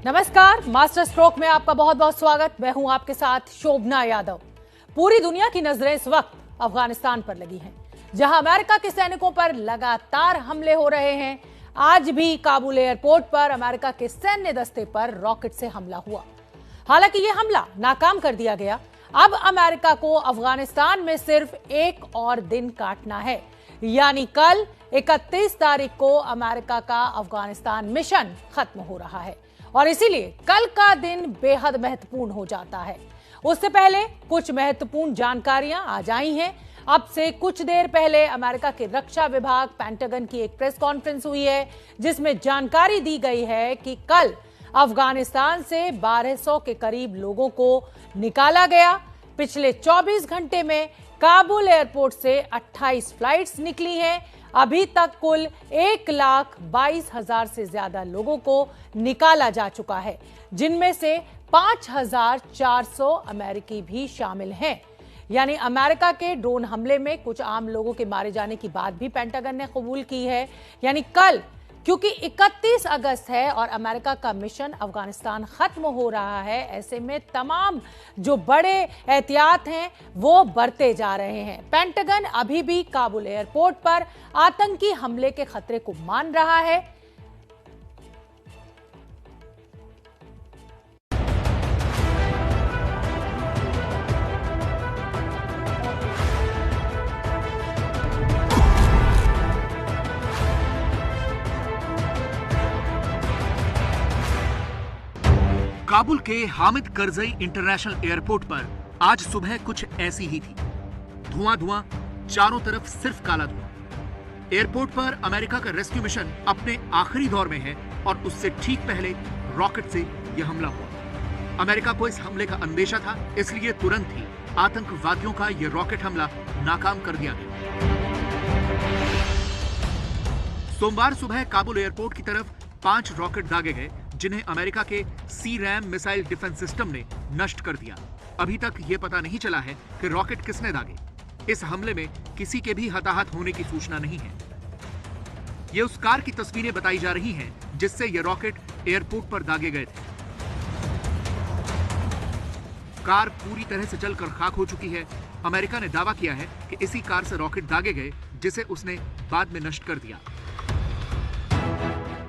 नमस्कार, master stroke में आपका बहुत बहुत स्वागत। मैं हूं आपके साथ शोभना यादव। पूरी दुनिया की नजरें इस वक्त अफगानिस्तान पर लगी हैं, जहां अमेरिका के सैनिकों पर लगातार हमले हो रहे हैं। आज भी काबुल एयरपोर्ट पर अमेरिका के सैन्य दस्ते पर रॉकेट से हमला हुआ। हालांकि यह हमला नाकाम कर दिया गया। अब अमेरिका को अफगानिस्तान में सिर्फ एक और दिन काटना है, यानी कल 31 तारीख को अमेरिका का अफगानिस्तान मिशन खत्म हो रहा है और इसीलिए कल का दिन बेहद महत्वपूर्ण हो जाता है। उससे पहले कुछ महत्वपूर्ण जानकारियां आज आई हैं। अब से कुछ देर पहले अमेरिका के रक्षा विभाग पेंटागन की एक प्रेस कॉन्फ्रेंस हुई है, जिसमें जानकारी दी गई है कि कल अफगानिस्तान से 1200 के करीब लोगों को निकाला गया। पिछले 24 घंटे में काबुल एयरपोर्ट से 28 फ्लाइट्स निकली हैं। अभी तक कुल 1,22,000 से ज्यादा लोगों को निकाला जा चुका है, जिनमें से 5,400 अमेरिकी भी शामिल हैं। यानी अमेरिका के ड्रोन हमले में कुछ आम लोगों के मारे जाने की बात भी पेंटागन ने कबूल की है। यानी कल, क्योंकि 31 अगस्त है और अमेरिका का मिशन अफगानिस्तान खत्म हो रहा है, ऐसे में तमाम जो बड़े एहतियात हैं वो बरते जा रहे हैं। पेंटागन अभी भी काबुल एयरपोर्ट पर आतंकी हमले के खतरे को मान रहा है। काबुल के हामिद करजई इंटरनेशनल एयरपोर्ट पर आज सुबह कुछ ऐसी ही थी। धुआं धुआं, चारों तरफ सिर्फ काला धुआं। एयरपोर्ट पर अमेरिका का रेस्क्यू मिशन अपने आखिरी दौर में है और उससे ठीक पहले रॉकेट से यह हमला हुआ। अमेरिका को इस हमले का अंदेशा था, इसलिए तुरंत ही आतंकवादियों का यह रॉकेट हमला नाकाम कर दिया गया। सोमवार सुबह काबुल एयरपोर्ट की तरफ 5 रॉकेट दागे गए, जिन्हें अमेरिका के सी-रैम मिसाइल डिफेंस सिस्टम ने नष्ट कर दिया। अभी तक यह पता नहीं चला है कि रॉकेट किसने दागे। इस हमले में किसी के भी हताहत होने की सूचना नहीं है। यह उस कार की तस्वीरें बताई जा रही हैं जिससे यह रॉकेट एयरपोर्ट पर दागे गए थे। कार पूरी तरह से जलकर खाक हो चुकी है। अमेरिका ने दावा किया है कि इसी कार से रॉकेट दागे गए, जिसे उसने बाद में नष्ट कर दिया।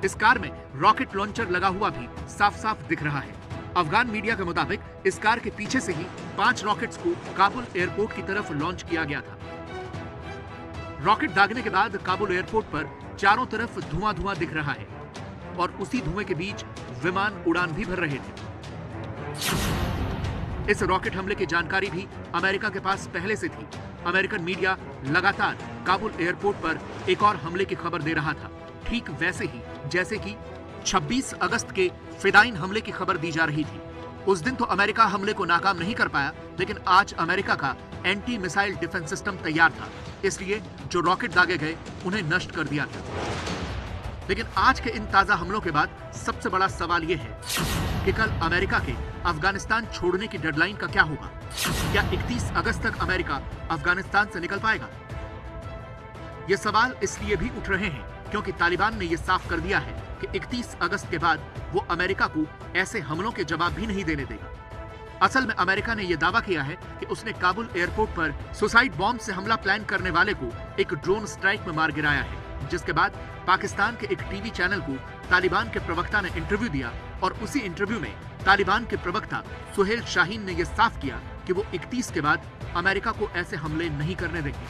इस कार में रॉकेट लॉन्चर लगा हुआ भी साफ साफ दिख रहा है। अफगान मीडिया के मुताबिक इस कार के पीछे से ही 5 रॉकेट्स को काबुल एयरपोर्ट की तरफ लॉन्च किया गया था। रॉकेट दागने के बाद काबुल एयरपोर्ट पर चारों तरफ धुआं धुआं दिख रहा है और उसी धुएं के बीच विमान उड़ान भी भर रहे थे। इस रॉकेट हमले की जानकारी भी अमेरिका के पास पहले से थी। अमेरिकन मीडिया लगातार काबुल एयरपोर्ट पर एक और हमले की खबर दे रहा था, ठीक वैसे ही जैसे कि 26 अगस्त के फिदाइन हमले की खबर दी जा रही थी। उस दिन तो अमेरिका हमले को नाकाम नहीं कर पाया, लेकिन आज अमेरिका का एंटी मिसाइल डिफेंस सिस्टम तैयार था, इसलिए जो रॉकेट दागे गए उन्हें नष्ट कर दिया था। लेकिन आज के इन ताजा हमलों के बाद सबसे बड़ा सवाल यह है कि कल अमेरिका के अफगानिस्तान छोड़ने की डेडलाइन का क्या होगा। क्या 31 अगस्त तक अमेरिका अफगानिस्तान से निकल पाएगा? ये सवाल इसलिए भी उठ रहे हैं क्योंकि तालिबान ने यह साफ कर दिया है कि 31 अगस्त के बाद वो अमेरिका को ऐसे हमलों के जवाब भी नहीं देने देगा। असल में अमेरिका ने यह दावा किया है कि उसने काबुल एयरपोर्ट पर सुसाइड बॉम्ब से हमला प्लान करने वाले को एक ड्रोन स्ट्राइक में मार गिराया है, जिसके बाद पाकिस्तान के एक टीवी चैनल को तालिबान के प्रवक्ता ने इंटरव्यू दिया और उसी इंटरव्यू में तालिबान के प्रवक्ता सुहेल शाहीन ने यह साफ किया कि वो 31 के बाद अमेरिका को ऐसे हमले नहीं करने देंगे।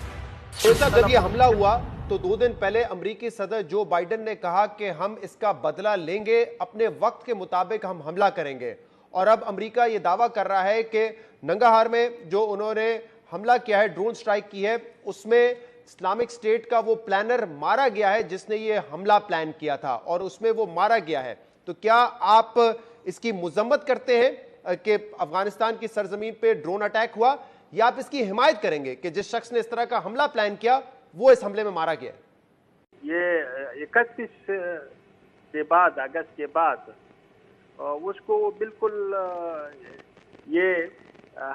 जब ये हमला हुआ तो 2 दिन पहले अमेरिकी सदर जो बाइडेन ने कहा कि हम इसका बदला लेंगे, अपने वक्त के मुताबिक हम हमला करेंगे। और अब अमेरिका ये दावा कर रहा है कि नंगाहार में जो उन्होंने हमला किया है, ड्रोन स्ट्राइक की है, उसमें इस्लामिक स्टेट का वो प्लानर मारा गया है जिसने ये हमला प्लान किया था और उसमें वो मारा गया है। तो क्या आप इसकी मुजम्मत करते हैं कि अफगानिस्तान की सरजमीन पे ड्रोन अटैक हुआ, या आप इसकी हिमायत करेंगे कि जिस शख्स ने इस तरह का हमला प्लान किया वो इस हमले में मारा गया? ये 31 के बाद, अगस्त के बाद उसको बिल्कुल ये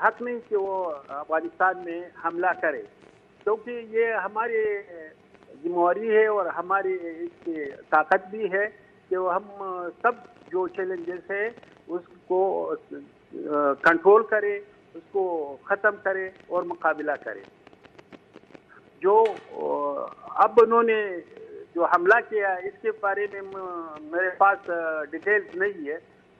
हक नहीं कि वो अफगानिस्तान में हमला करे, क्योंकि ये हमारी जिम्मेवारी है और हमारी इसकी ताकत भी है कि हम सब जो चैलेंजेस है उसको कंट्रोल करे, उसको ख़त्म करे और मुकाबला करे। जो अब उन्होंने जो हमला किया इसके बारे में मेरे पास डिटेल्स नहीं है।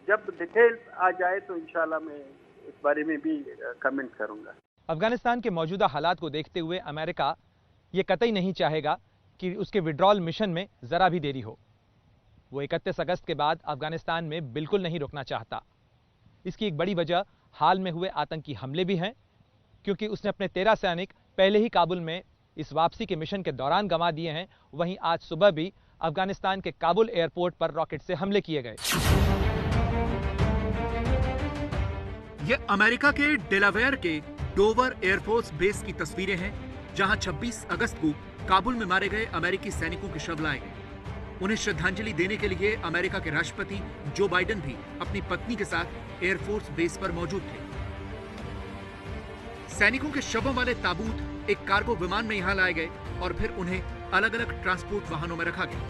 जब डिटेल्स आ जाए तो इंशाल्लाह मैं इस बारे में भी कमेंट करूंगा। अफगानिस्तान के मौजूदा हालात को देखते हुए अमेरिका ये कतई नहीं चाहेगा कि उसके विड्रॉल मिशन में ज़रा भी देरी हो। वो 31 अगस्त के बाद अफगानिस्तान में बिल्कुल नहीं रुकना चाहता। इसकी एक बड़ी वजह हाल में हुए आतंकी हमले भी हैं, क्योंकि उसने अपने 13 सैनिक पहले ही काबुल में इस वापसी के मिशन के दौरान गंवा दिए हैं। वहीं आज सुबह भी अफगानिस्तान के काबुल एयरपोर्ट पर रॉकेट से हमले किए गए। ये अमेरिका के डेलावेयर के डोवर एयरफोर्स बेस की तस्वीरें हैं, जहां 26 अगस्त को काबुल में मारे गए अमेरिकी सैनिकों के शव लाए गए। उन्हें श्रद्धांजलि देने के लिए अमेरिका के राष्ट्रपति जो बाइडेन भी अपनी पत्नी के साथ एयरफोर्स बेस पर मौजूद थे। सैनिकों के शवों वाले ताबूत एक कार्गो विमान में यहां लाए गए और फिर उन्हें अलग अलग ट्रांसपोर्ट वाहनों में रखा गया।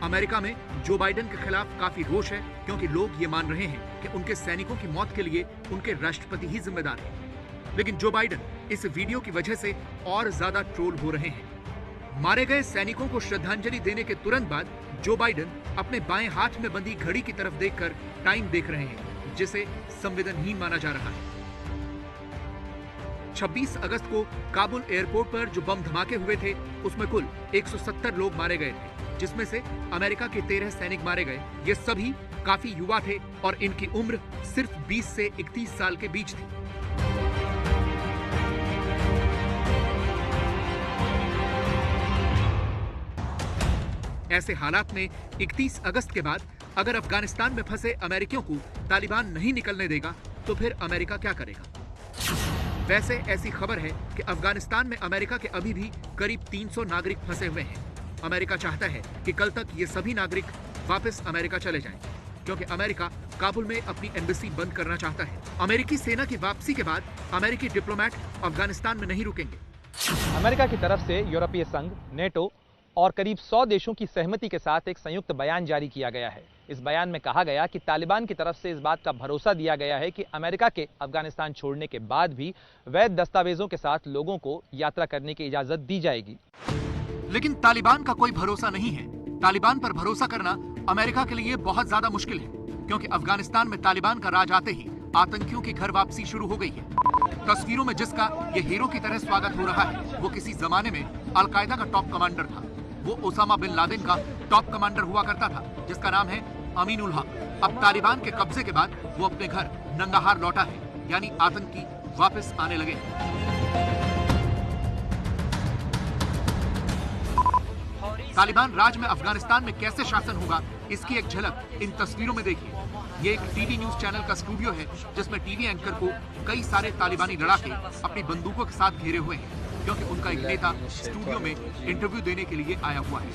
अमेरिका में जो बाइडेन के खिलाफ काफी रोष है, क्योंकि लोग ये मान रहे हैं कि उनके सैनिकों की मौत के लिए उनके राष्ट्रपति ही जिम्मेदार हैं। लेकिन जो बाइडेन इस वीडियो की वजह से और ज्यादा ट्रोल हो रहे हैं। मारे गए सैनिकों को श्रद्धांजलि देने के तुरंत बाद जो बाइडेन अपने बाएं हाथ में बंधी घड़ी की तरफ देखकर टाइम देख रहे हैं, जिसे संवेदनहीन माना जा रहा है। 26 अगस्त को काबुल एयरपोर्ट पर जो बम धमाके हुए थे, उसमें कुल 170 लोग मारे गए थे, जिसमें से अमेरिका के 13 सैनिक मारे गए। ये सभी काफी युवा थे और इनकी उम्र सिर्फ 20 से 31 साल के बीच थी। ऐसे हालात में 31 अगस्त के बाद अगर अफगानिस्तान में फंसे अमेरिकियों को तालिबान नहीं निकलने देगा तो फिर अमेरिका क्या करेगा? वैसे ऐसी खबर है कि अफगानिस्तान में अमेरिका के अभी भी करीब 300 नागरिक फंसे हुए हैं। अमेरिका चाहता है कि कल तक ये सभी नागरिक वापस अमेरिका चले जाएं, क्योंकि अमेरिका काबुल में अपनी एम्बेसी बंद करना चाहता है। अमेरिकी सेना की वापसी के बाद अमेरिकी डिप्लोमेट अफगानिस्तान में नहीं रुकेंगे। अमेरिका की तरफ से यूरोपीय संघ, नेटो और करीब 100 देशों की सहमति के साथ एक संयुक्त बयान जारी किया गया है। इस बयान में कहा गया कि तालिबान की तरफ से इस बात का भरोसा दिया गया है कि अमेरिका के अफगानिस्तान छोड़ने के बाद भी वैध दस्तावेजों के साथ लोगों को यात्रा करने की इजाजत दी जाएगी। लेकिन तालिबान का कोई भरोसा नहीं है। तालिबान पर भरोसा करना अमेरिका के लिए बहुत ज्यादा मुश्किल है, क्योंकि अफगानिस्तान में तालिबान का राज आते ही आतंकियों की घर वापसी शुरू हो गई है। तस्वीरों में जिसका ये हीरो की तरह स्वागत हो रहा है, वो किसी जमाने में अलकायदा का टॉप कमांडर था। वो ओसामा बिन लादेन का टॉप कमांडर हुआ करता था, जिसका नाम है अमीन उल हक। अब तालिबान के कब्जे के बाद वो अपने घर नंगाहार लौटा है, यानी आतंकी वापस आने लगे। तालिबान राज में अफगानिस्तान में कैसे शासन होगा, इसकी एक झलक इन तस्वीरों में देखिए। ये एक टीवी न्यूज चैनल का स्टूडियो है, जिसमें टीवी एंकर को कई सारे तालिबानी लड़ाके अपनी बंदूकों के साथ घेरे हुए हैं, क्योंकि उनका एक नेता स्टूडियो में इंटरव्यू देने के लिए आया हुआ है।